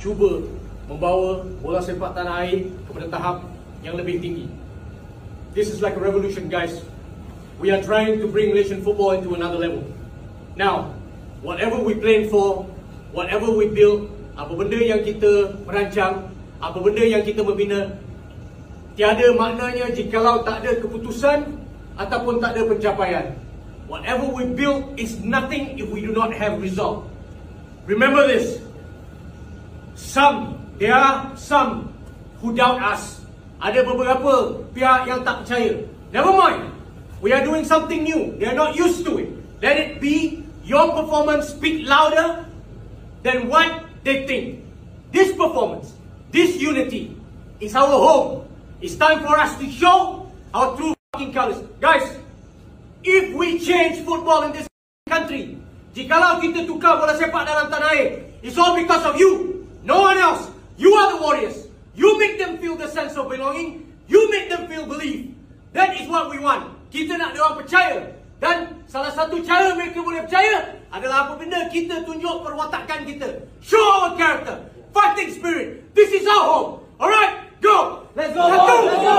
cuba membawa bola sepak tanah air kepada tahap yang lebih tinggi. This is like a revolution, guys. We are trying to bring Malaysian football into another level. Now, whatever we plan for, whatever we build, apa benda yang kita merancang, apa benda yang kita membina, tiada maknanya jikalau tak ada keputusan ataupun tak ada pencapaian. Whatever we build is nothing if we do not have result. Remember this. There are some who doubt us. Ada beberapa pihak yang tak percaya. Never mind. We are doing something new. They are not used to it. Let it be. Your performance speak louder than what they think. This performance, this unity is our home. It's time for us to show our true fucking colors. Guys, if we change football in this country, jikalau kita tukar bola sepak dalam tanah air, it's all because of you. No one else. You are the warriors. You make them feel the sense of belonging. You make them feel belief. That is what we want. Kita nak dia orang percaya. Dan salah satu cara mereka boleh percaya adalah apabila kita tunjuk perwatakan kita. Show our character. Fighting spirit. This is our home. Alright? Go! Let's go! Let's go!